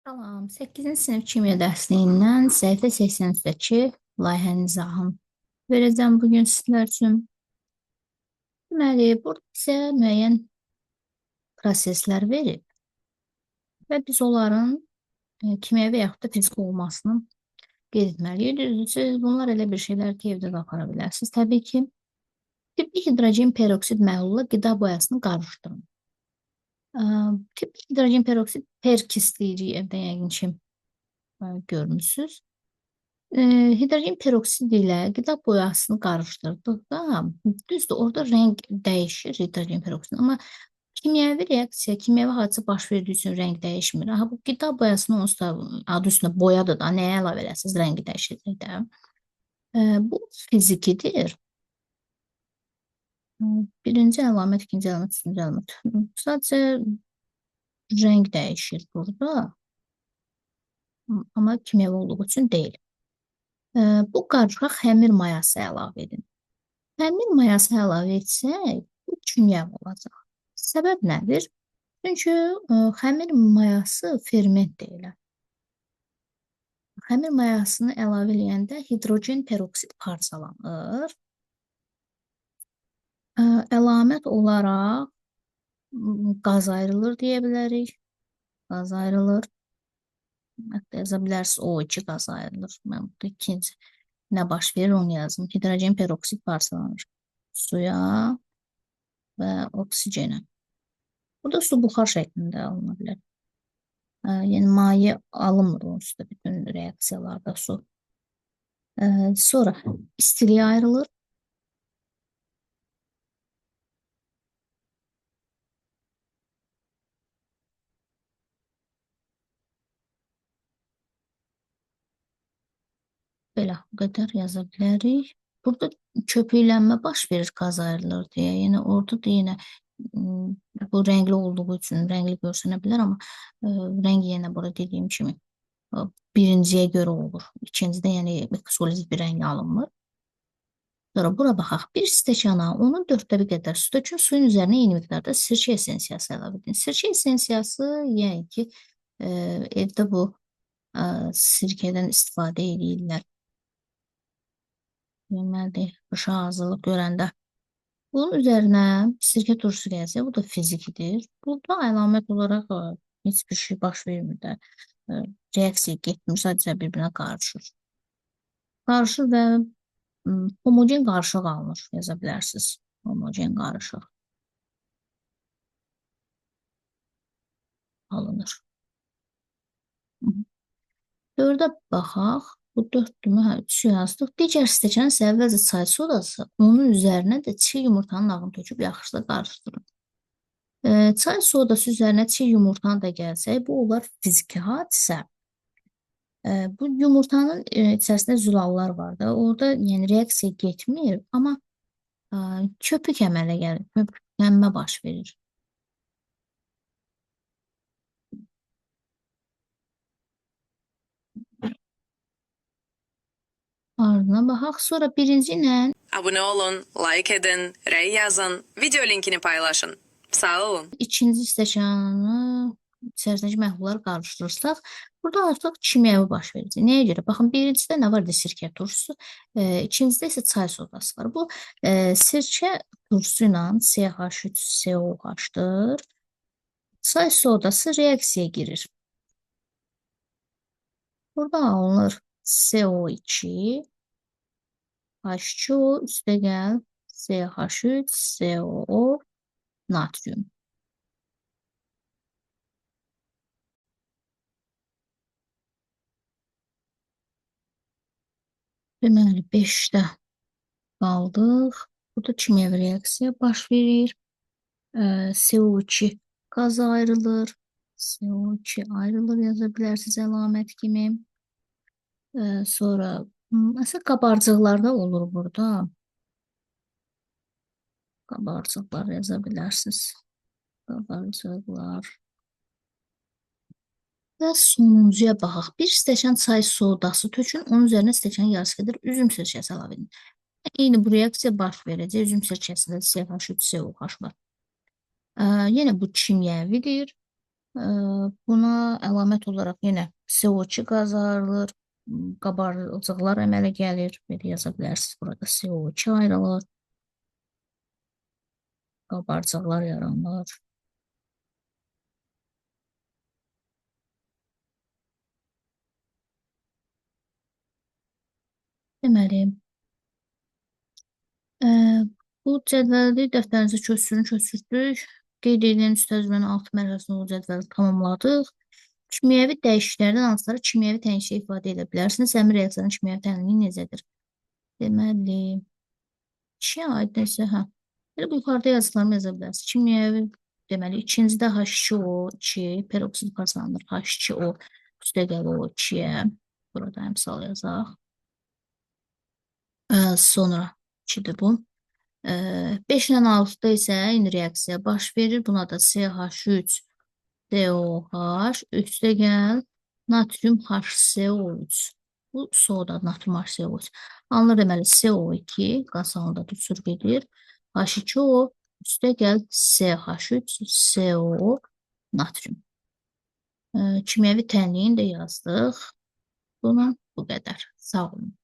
Salam, 8-ci sinif kimya dərsliyindən səhifə 83-dəki layihənin izahını verəcəm bugün sizlər üçün. Deməli, burada bizə müəyyən proseslər verib və biz onların kimyəvi və yaxud da fiziki olmasını qeyd etməliyik. Siz bunlar elə bir şeylər ki, evdə də apara bilərsiniz. Təbii ki, tibbi hidrogen peroksid məhlula qida boyasını qarışdırın. Tibbi hidrogen peroksid perkis deyirik evdə yəqin ki, görmüsünüz. Hidrogen peroksid ilə qida boyasını qarışdırdıqda, düzdür, orada rəng dəyişir hidrogen peroksidin, amma kimyəvi reaksiya, kimyəvi hadisə baş verdiyi üçün rəng dəyişmir. Bu qida boyasını onsuz da adı üstünə boyadır da, nəyə əlavə eləsiniz, rəngi dəyişəcək də. Bu fizikidir. Birinci əlamət, ikinci əlamət, üçüncü əlamət. Sadəcə rəng dəyişir burada, amma kimyəvi olduğu üçün deyil. Bu qarışqa xəmir mayası əlavə edin. Xəmir mayası əlavə etsək, bu kimyəvi olacaq. Səbəb nədir? Çünki xəmir mayası ferment deyilir. Xəmir mayasını əlavə edəndə hidrogen peroksid parçalanır. Əlamət olaraq qaz ayrılır deyə bilərik. Qaz ayrılır. Hətta yaza bilərsiniz, O2 qaz ayrılır. Mən burada ikinci nə baş verir onu yazdım. Hidrogen peroksid parçalanır suya və oksigenə. Burada su buxar şəklində alına bilər. Yəni maye alınmır onsuz da bütün reaksiyalarda su. Sonra istiliyə ayrılır. Belə bu qədər yaza bilərik. Burada köpüklənmə baş verir, qaz ayrılır deyə. Yəni orada da yenə bu rəngli olduğu üçün rəngli görsənə bilər, amma rəng yenə burada dediyim kimi birinciyə görə olur. İkincidə yəni eksolid bir rəng alınmır. Sonra bura baxaq. Bir stəkana onun 4də bir qədər su tökün, suyun üzərinə eyni miqdarda sirkə essensiyası əlavə edin. Sirkə essensiyası yəni ki, evdə bu sirkədən istifadə edirlər. Deməli, qışa hazırlıq görəndə. Bunun üzərinə sirkə turşusu gəlsə, bu da fizikidir. Burada əlamət olaraq heç bir şey baş vermir də. Reaksiya getmir, sadəcə bir-birinə qarışır. Qarışır və homogen qarışıq alınır, yaza bilərsiniz. Homogen qarışıq alınır. 4-ə baxaq. Bu 4-dür, 3 yazdıq. Digər stəkan isə əvvəlcə çay sodası, onun üzərinə də çiğ yumurtanın ağını töküb yaxşıca qarışdırın. Çay sodası üzərinə çiğ yumurtanı da gəlsək, bu olar fiziki hadisə. Bu yumurtanın içərisində zülallar var da, orada yəni reaksiya getmir, amma köpük əmələ gəlir, köpüklənmə baş verir. Ardına baxaq, sonra birinci ilə Abone olun, like edin, rəy yazın, video linkini paylaşın. Sağ olun. İkinci stəkanı içərisindəki məhlulları qarışdırırsaq, burada artıq kimyəvi baş verəcək. Nəyə görə? Baxın, birincidə nə var? Sirkə turşusu, ikincidə isə çay sodası var. Bu sirkə turşusu ilə CH3COH-dır. Çay sodası reaksiyaya girir. Burada alınır CO2, H2O, üstə gəl CH3, COO, natrium. Deməli, 5-də qaldıq. Burada kimyəvi reaksiya baş verir. CO2 qaz ayrılır. CO2 ayrılır, yaza bilərsiniz əlamət kimi. Sonra, məsələn, qabarcıqlar da olur burada. Qabarcıqlar yaza bilərsiniz. Qabarcıqlar. Və sonuncuya baxaq. Bir stəkan çay sodası tökün, onun üzərinə stəkan yarısı qədər üzüm sirkəsi əlavə edin. Eyni bu reaksiya baş verəcək. Üzüm sirkəsində CH3COH var. Yenə bu kimyəvidir. Buna əlamət olaraq yenə CO2 qazarılır, qabarcıqlar əmələ gəlir. Belə yaza bilərsiniz burada CO2 ayrılır, qabarcıqlar yaranır. Deməli, bu cədvəli dəftərinizə köçürdük. Qeyd edilən üstə üzrənin 6 mərhələsində o cədvəli tamamladıq. Kimyəvi dəyişikliklərdən hansıları kimyəvi tənişə ifadə edə bilərsiniz? Əmir reaksiyanın kimyəvi tənliyi necədir? Deməli, kişiyə aid isə, Belə bu yuxarıda yazılarımı yaza bilərsiniz. Kimyəvi, deməli, ikincidə H2O2, peroksid parçalanır. H2O, üstə gəlir O2-yə. Burada əmsal yazaq. Sonra 2-dir bu. 5 ilə 6-da isə eyni reaksiya baş verir. Buna da CH3, COH, üstə gəl, natrium HCO3. Bu soda natrium HCO3. Alınır deməli CO2, qaz halında tütsür gedir. H2O, üstə gəl CH3, CO, natrium. Kimyəvi tənliyin də yazdıq. Buna bu qədər. Sağ olun.